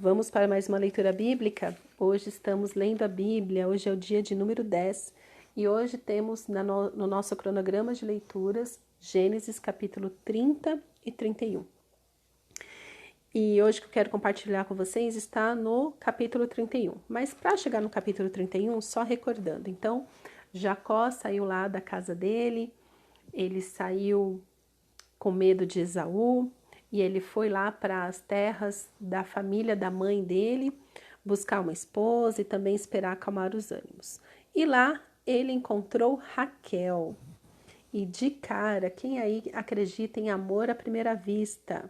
Vamos para mais uma leitura bíblica? Hoje estamos lendo a Bíblia, hoje é o dia de número 10 e hoje temos no nosso cronograma de leituras Gênesis capítulo 30 e 31. E hoje que eu quero compartilhar com vocês está no capítulo 31. Mas para chegar no capítulo 31, só recordando. Então, Jacó saiu lá da casa dele, ele saiu com medo de Esaú, e ele foi lá para as terras da família da mãe dele, buscar uma esposa e também esperar acalmar os ânimos. E lá ele encontrou Raquel. E de cara, quem aí acredita em amor à primeira vista?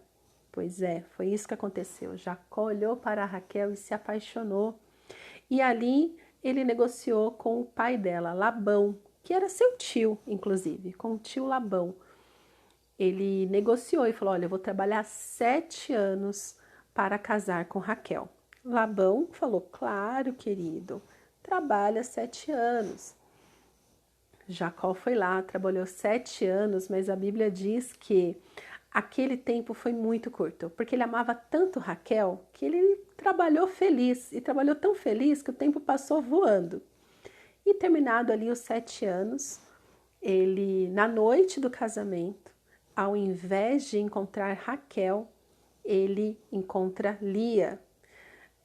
Pois é, foi isso que aconteceu. Jacó olhou para Raquel e se apaixonou. E ali ele negociou com o pai dela, Labão, que era seu tio, inclusive, com o tio Labão. Ele negociou e falou, olha, eu vou trabalhar 7 anos para casar com Raquel. Labão falou, claro, querido, trabalha 7 anos. Jacó foi lá, trabalhou 7 anos, mas a Bíblia diz que aquele tempo foi muito curto, porque ele amava tanto Raquel que ele trabalhou feliz, e trabalhou tão feliz que o tempo passou voando. E terminado ali os 7 anos, ele, na noite do casamento, ao invés de encontrar Raquel, ele encontra Lia.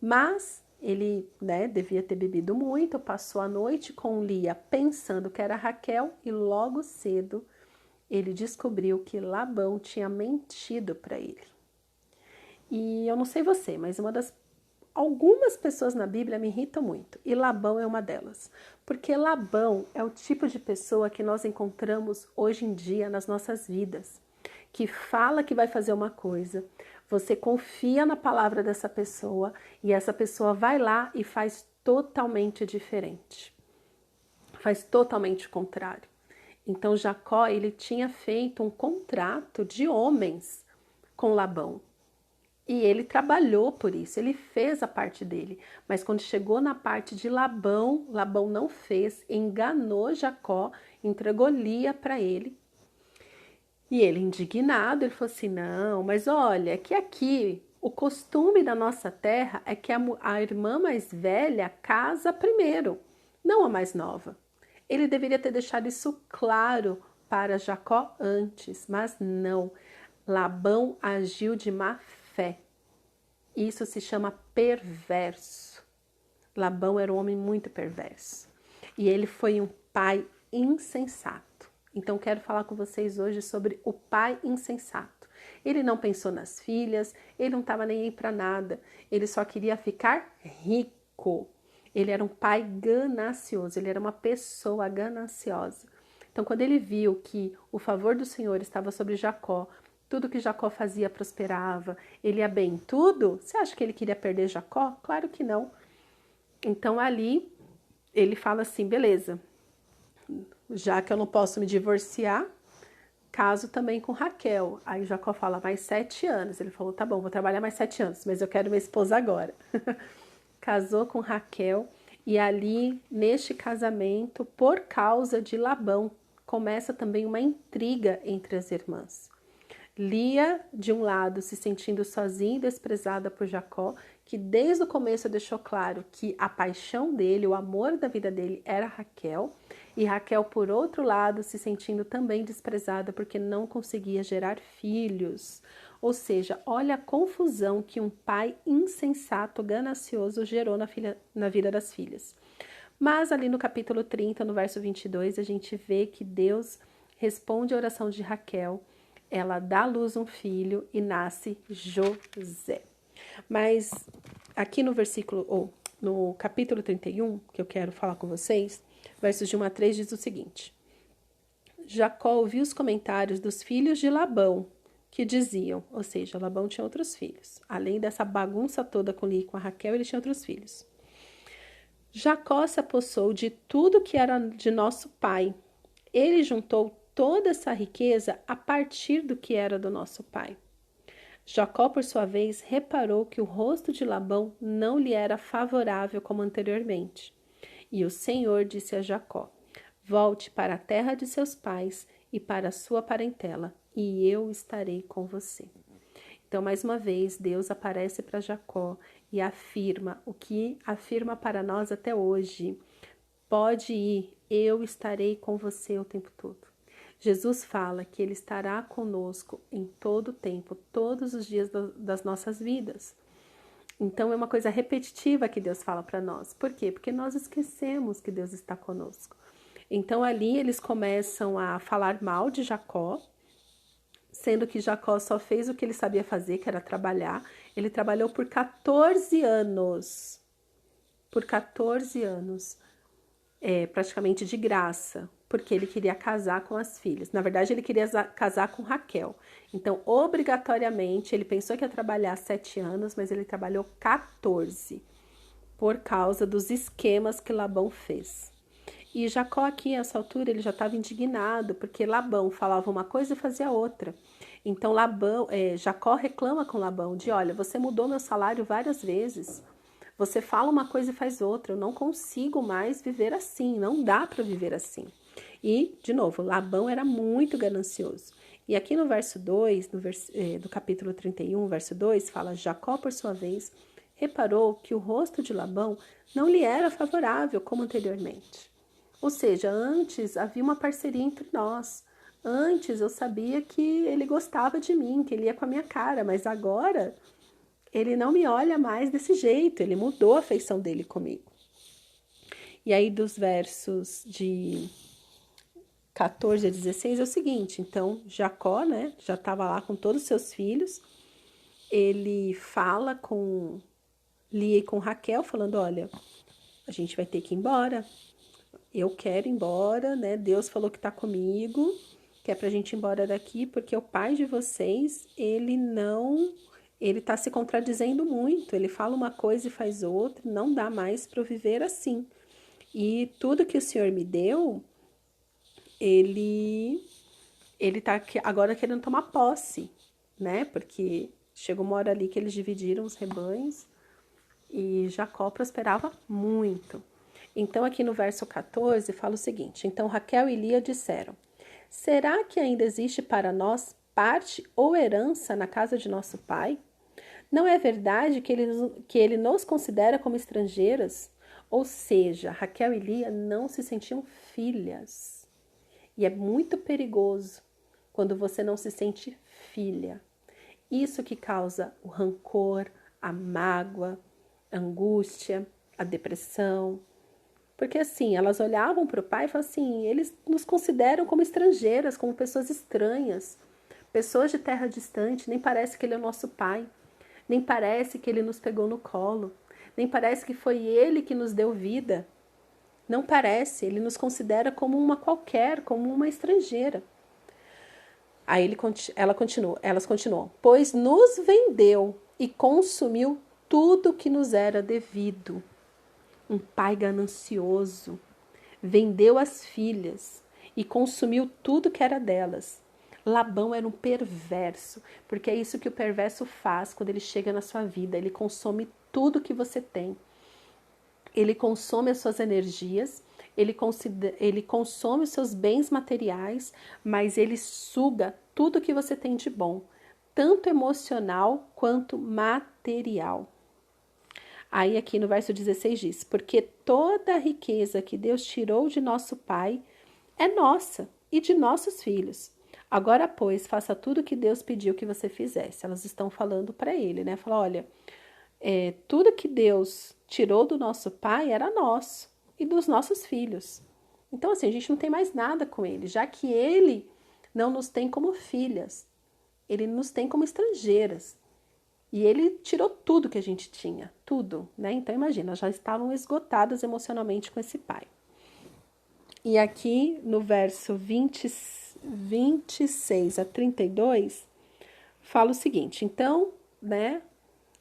Mas ele devia ter bebido muito, passou a noite com Lia pensando que era Raquel e logo cedo ele descobriu que Labão tinha mentido para ele. E eu não sei você, mas algumas pessoas na Bíblia me irritam muito, e Labão é uma delas, porque Labão é o tipo de pessoa que nós encontramos hoje em dia nas nossas vidas, que fala que vai fazer uma coisa, você confia na palavra dessa pessoa e essa pessoa vai lá e faz totalmente diferente, faz totalmente o contrário. Então Jacó, ele tinha feito um contrato de homens com Labão. E ele trabalhou por isso, ele fez a parte dele. Mas quando chegou na parte de Labão, Labão não fez, enganou Jacó, entregou Lia para ele. E ele, indignado, ele falou assim, não, mas olha, que aqui o costume da nossa terra é que a irmã mais velha casa primeiro, não a mais nova. Ele deveria ter deixado isso claro para Jacó antes, mas não. Labão agiu de má fé. Isso se chama perverso. Labão era um homem muito perverso. E ele foi um pai insensato. Então quero falar com vocês hoje sobre o pai insensato. Ele não pensou nas filhas, ele não estava nem aí para nada. Ele só queria ficar rico. Ele era um pai ganancioso, ele era uma pessoa gananciosa. Então quando ele viu que o favor do Senhor estava sobre Jacó, tudo que Jacó fazia prosperava, ele ia bem em tudo, você acha que ele queria perder Jacó? Claro que não. Então ali ele fala assim, beleza, já que eu não posso me divorciar, caso também com Raquel. Aí Jacó fala, mais 7 anos. Ele falou, tá bom, vou trabalhar mais 7 anos, mas eu quero minha esposa agora. Casou com Raquel e ali, neste casamento, por causa de Labão, começa também uma intriga entre as irmãs. Lia, de um lado, se sentindo sozinha e desprezada por Jacó, que desde o começo deixou claro que a paixão dele, o amor da vida dele era Raquel, e Raquel, por outro lado, se sentindo também desprezada porque não conseguia gerar filhos. Ou seja, olha a confusão que um pai insensato, ganancioso gerou na vida das filhas. Mas ali no capítulo 30, no verso 22, a gente vê que Deus responde a oração de Raquel. Ela dá à luz um filho e nasce José. Mas aqui no versículo, ou no capítulo 31, que eu quero falar com vocês, versos de 1 a 3 diz o seguinte. Jacó ouviu os comentários dos filhos de Labão, que diziam, ou seja, Labão tinha outros filhos. Além dessa bagunça toda com Lia e com a Raquel, ele tinha outros filhos. Jacó se apossou de tudo que era de nosso pai. Ele juntou toda essa riqueza a partir do que era do nosso pai. Jacó, por sua vez, reparou que o rosto de Labão não lhe era favorável como anteriormente. E o Senhor disse a Jacó, volte para a terra de seus pais e para a sua parentela, e eu estarei com você. Então, mais uma vez, Deus aparece para Jacó e afirma o que afirma para nós até hoje. Pode ir, eu estarei com você o tempo todo. Jesus fala que Ele estará conosco em todo o tempo, todos os dias das nossas vidas. Então, é uma coisa repetitiva que Deus fala para nós. Por quê? Porque nós esquecemos que Deus está conosco. Então, ali eles começam a falar mal de Jacó, sendo que Jacó só fez o que ele sabia fazer, que era trabalhar. Ele trabalhou por 14 anos. Por 14 anos. Praticamente de graça, porque ele queria casar com as filhas. Na verdade, ele queria casar com Raquel. Então, obrigatoriamente, ele pensou que ia trabalhar 7 anos, mas ele trabalhou 14, por causa dos esquemas que Labão fez. E Jacó aqui, a essa altura, ele já estava indignado, porque Labão falava uma coisa e fazia outra. Então, Jacó reclama com Labão de, olha, você mudou meu salário várias vezes. Você fala uma coisa e faz outra. Eu não consigo mais viver assim. Não dá para viver assim. E, de novo, Labão era muito ganancioso. E aqui no verso 2, do capítulo 31, verso 2, fala: Jacó, por sua vez, reparou que o rosto de Labão não lhe era favorável como anteriormente. Ou seja, antes havia uma parceria entre nós. Antes eu sabia que ele gostava de mim, que ele ia com a minha cara, mas agora ele não me olha mais desse jeito, ele mudou a feição dele comigo. E aí dos versos de 14 a 16 é o seguinte, então Jacó, né, já estava lá com todos os seus filhos, ele fala com Lia e com Raquel, falando, olha, a gente vai ter que ir embora, eu quero ir embora, né, Deus falou que está comigo, que é pra gente ir embora daqui, porque o pai de vocês, ele está se contradizendo muito, ele fala uma coisa e faz outra, não dá mais para eu viver assim. E tudo que o Senhor me deu, ele está agora querendo tomar posse, né? Porque chegou uma hora ali que eles dividiram os rebanhos e Jacó prosperava muito. Então aqui no verso 14 fala o seguinte, então Raquel e Lia disseram, será que ainda existe para nós parte ou herança na casa de nosso pai? Não é verdade que ele nos considera como estrangeiras? Ou seja, Raquel e Lia não se sentiam filhas. E é muito perigoso quando você não se sente filha. Isso que causa o rancor, a mágoa, a angústia, a depressão. Porque assim, elas olhavam para o pai e falavam assim, eles nos consideram como estrangeiras, como pessoas estranhas, pessoas de terra distante, nem parece que ele é o nosso pai. Nem parece que ele nos pegou no colo. Nem parece que foi ele que nos deu vida. Não parece, ele nos considera como uma qualquer, como uma estrangeira. Aí elas continuam. Pois nos vendeu e consumiu tudo que nos era devido. Um pai ganancioso vendeu as filhas e consumiu tudo que era delas. Labão era um perverso, porque é isso que o perverso faz quando ele chega na sua vida. Ele consome tudo que você tem. Ele consome as suas energias, ele consome os seus bens materiais, mas ele suga tudo que você tem de bom, tanto emocional quanto material. Aí aqui no verso 16 diz, porque toda a riqueza que Deus tirou de nosso pai é nossa e de nossos filhos. Agora, pois, faça tudo o que Deus pediu que você fizesse. Elas estão falando para ele, né? Fala, olha, tudo que Deus tirou do nosso pai era nosso e dos nossos filhos. Então, assim, a gente não tem mais nada com ele, já que ele não nos tem como filhas, ele nos tem como estrangeiras. E ele tirou tudo que a gente tinha, tudo, né? Então, imagina, já estavam esgotadas emocionalmente com esse pai. E aqui no verso 26 a 32, fala o seguinte, então, né,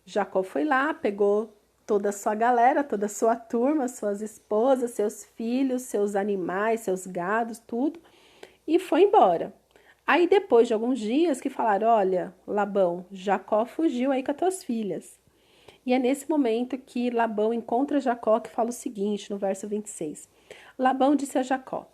Jacó foi lá, pegou toda a sua galera, toda a sua turma, suas esposas, seus filhos, seus animais, seus gados, tudo, e foi embora. Aí depois de alguns dias que falaram, olha, Labão, Jacó fugiu aí com as tuas filhas. E é nesse momento que Labão encontra Jacó, que fala o seguinte, no verso 26. Labão disse a Jacó,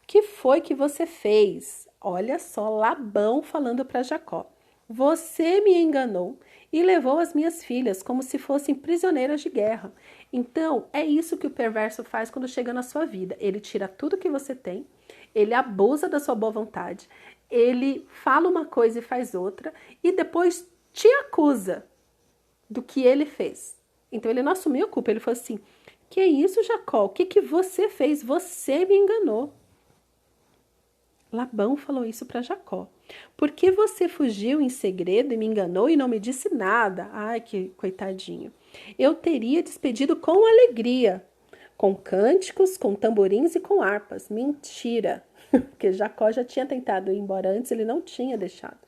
que foi que você fez? Olha só, Labão falando para Jacó. Você me enganou e levou as minhas filhas como se fossem prisioneiras de guerra. Então, é isso que o perverso faz quando chega na sua vida. Ele tira tudo que você tem, ele abusa da sua boa vontade, ele fala uma coisa e faz outra, e depois te acusa do que ele fez. Então, ele não assumiu a culpa, ele falou assim: que é isso, Jacó? O que você fez? Você me enganou. Labão falou isso para Jacó. Por que você fugiu em segredo e me enganou e não me disse nada? Ai, que coitadinho. Eu teria despedido com alegria, com cânticos, com tamborins e com harpas. Mentira, porque Jacó já tinha tentado ir embora antes, ele não tinha deixado.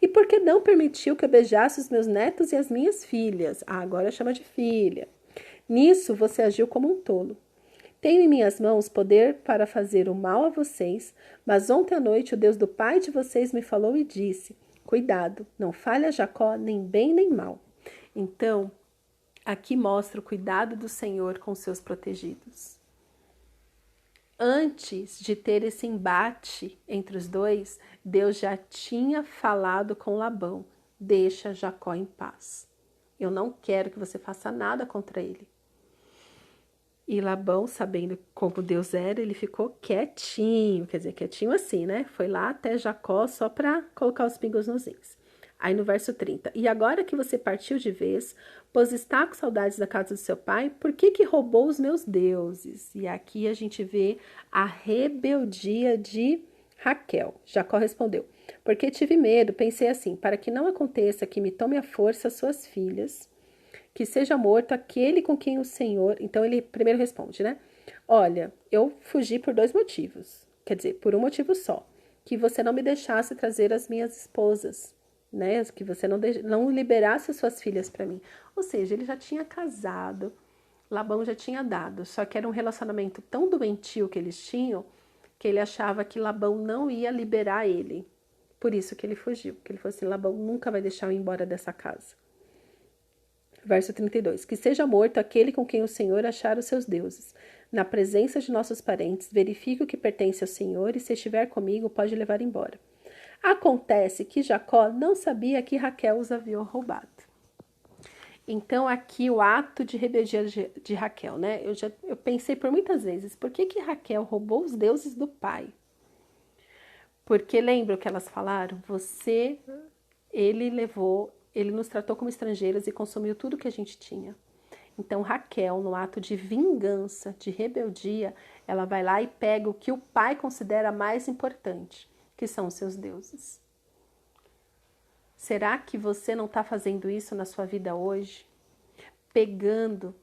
E por que não permitiu que eu beijasse os meus netos e as minhas filhas? Ah, agora chama de filha. Nisso você agiu como um tolo. Tenho em minhas mãos poder para fazer o mal a vocês, mas ontem à noite o Deus do pai de vocês me falou e disse: cuidado, não fale a Jacó nem bem nem mal. Então, aqui mostra o cuidado do Senhor com seus protegidos. Antes de ter esse embate entre os dois, Deus já tinha falado com Labão: deixa Jacó em paz. Eu não quero que você faça nada contra ele. E Labão, sabendo como Deus era, ele ficou quietinho, quer dizer, quietinho assim, né? Foi lá até Jacó só para colocar os pingos nos is. Aí no verso 30, e agora que você partiu de vez, pois está com saudades da casa do seu pai, por que roubou os meus deuses? E aqui a gente vê a rebeldia de Raquel. Jacó respondeu: porque tive medo, pensei assim, para que não aconteça que me tome à força suas filhas, que seja morto aquele com quem o Senhor... Então ele primeiro responde, né? Olha, eu fugi por 2 motivos. Quer dizer, por um motivo só. Que você não me deixasse trazer as minhas esposas, né? Que você não liberasse as suas filhas para mim. Ou seja, ele já tinha casado, Labão já tinha dado. Só que era um relacionamento tão doentio que eles tinham, que ele achava que Labão não ia liberar ele. Por isso que ele fugiu. Porque ele falou assim: Labão nunca vai deixar eu ir embora dessa casa. Verso 32. Que seja morto aquele com quem o Senhor achar os seus deuses. Na presença de nossos parentes, verifique o que pertence ao Senhor e se estiver comigo, pode levar embora. Acontece que Jacó não sabia que Raquel os havia roubado. Então aqui o ato de rebeldia de Raquel, né? Eu pensei por muitas vezes, por que Raquel roubou os deuses do pai? Porque lembra o que elas falaram? Ele nos tratou como estrangeiras e consumiu tudo que a gente tinha. Então Raquel, no ato de vingança, de rebeldia, ela vai lá e pega o que o pai considera mais importante, que são os seus deuses. Será que você não está fazendo isso na sua vida hoje? Pegando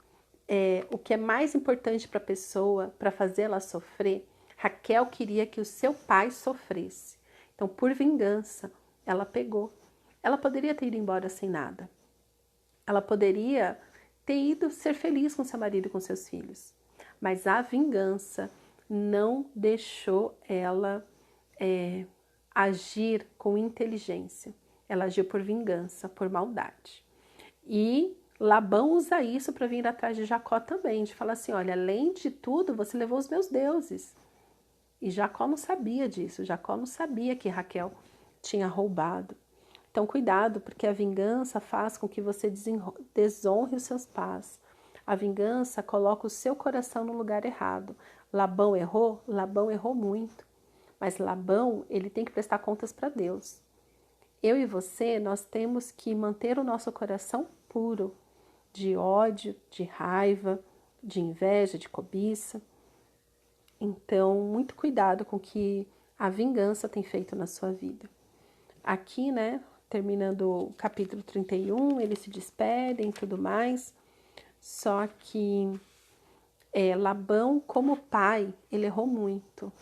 o que é mais importante para a pessoa, para fazê-la sofrer? Raquel queria que o seu pai sofresse. Então, por vingança, ela pegou. Ela poderia ter ido embora sem nada. Ela poderia ter ido ser feliz com seu marido e com seus filhos. Mas a vingança não deixou ela agir com inteligência. Ela agiu por vingança, por maldade. E Labão usa isso para vir atrás de Jacó também, de falar assim: olha, além de tudo, você levou os meus deuses. E Jacó não sabia disso. Jacó não sabia que Raquel tinha roubado. Então, cuidado, porque a vingança faz com que você desonre os seus pais. A vingança coloca o seu coração no lugar errado. Labão errou muito. Mas Labão, ele tem que prestar contas para Deus. Eu e você, nós temos que manter o nosso coração puro de ódio, de raiva, de inveja, de cobiça. Então, muito cuidado com o que a vingança tem feito na sua vida. Aqui, né, terminando o capítulo 31, eles se despedem e tudo mais. Só que Labão, como pai, ele errou muito.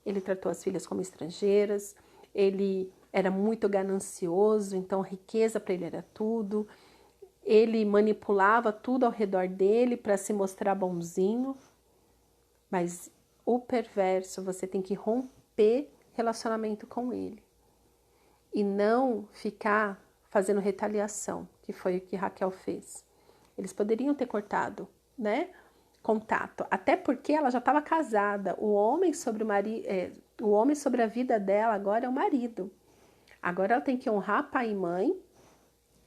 Ele tratou as filhas como estrangeiras, ele era muito ganancioso, então riqueza para ele era tudo. Ele manipulava tudo ao redor dele para se mostrar bonzinho. Mas o perverso, você tem que romper relacionamento com ele. E não ficar fazendo retaliação, que foi o que Raquel fez. Eles poderiam ter cortado, né, contato, até porque ela já estava casada. O homem sobre a vida dela agora é o marido. Agora ela tem que honrar pai e mãe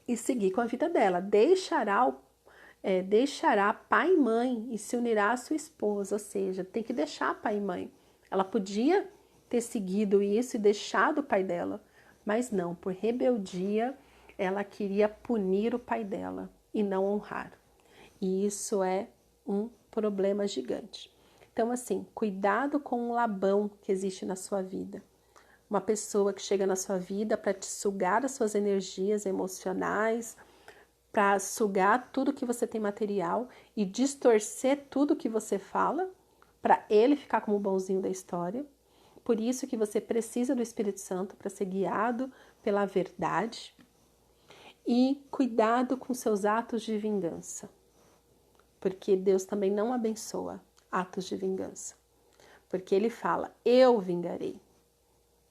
e seguir com a vida dela. Deixará pai e mãe e se unirá à sua esposa, ou seja, tem que deixar pai e mãe. Ela podia ter seguido isso e deixado o pai dela, mas não, por rebeldia, ela queria punir o pai dela e não honrar. E isso é um problema gigante. Então, assim, cuidado com o Labão que existe na sua vida. Uma pessoa que chega na sua vida para te sugar as suas energias emocionais, para sugar tudo que você tem material e distorcer tudo que você fala, para ele ficar como o bonzinho da história. Por isso que você precisa do Espírito Santo para ser guiado pela verdade. E cuidado com seus atos de vingança, porque Deus também não abençoa atos de vingança, porque Ele fala, eu vingarei.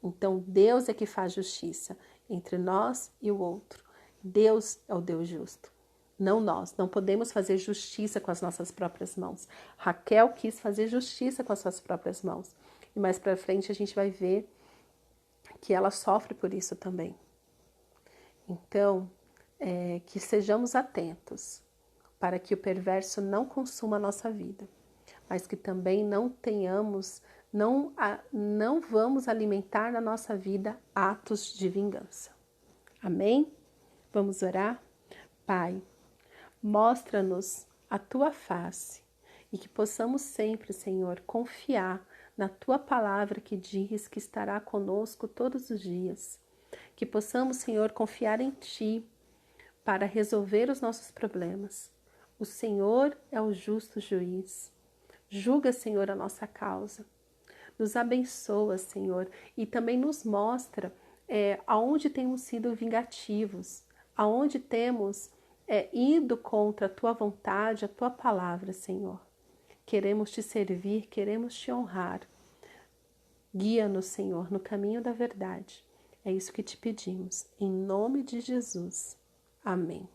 Então Deus é que faz justiça entre nós e o outro. Deus é o Deus justo, não nós. Não podemos fazer justiça com as nossas próprias mãos. Raquel quis fazer justiça com as suas próprias mãos. E mais para frente a gente vai ver que ela sofre por isso também. Então, que sejamos atentos para que o perverso não consuma a nossa vida, mas que também não vamos alimentar na nossa vida atos de vingança. Amém? Vamos orar? Pai, mostra-nos a tua face e que possamos sempre, Senhor, confiar na tua palavra que diz que estará conosco todos os dias. Que possamos, Senhor, confiar em ti para resolver os nossos problemas. O Senhor é o justo juiz. Julga, Senhor, a nossa causa. Nos abençoa, Senhor, e também nos mostra aonde temos sido vingativos, aonde temos ido contra a tua vontade, a tua palavra, Senhor. Queremos te servir, queremos te honrar. Guia-nos, Senhor, no caminho da verdade. É isso que te pedimos, em nome de Jesus. Amém.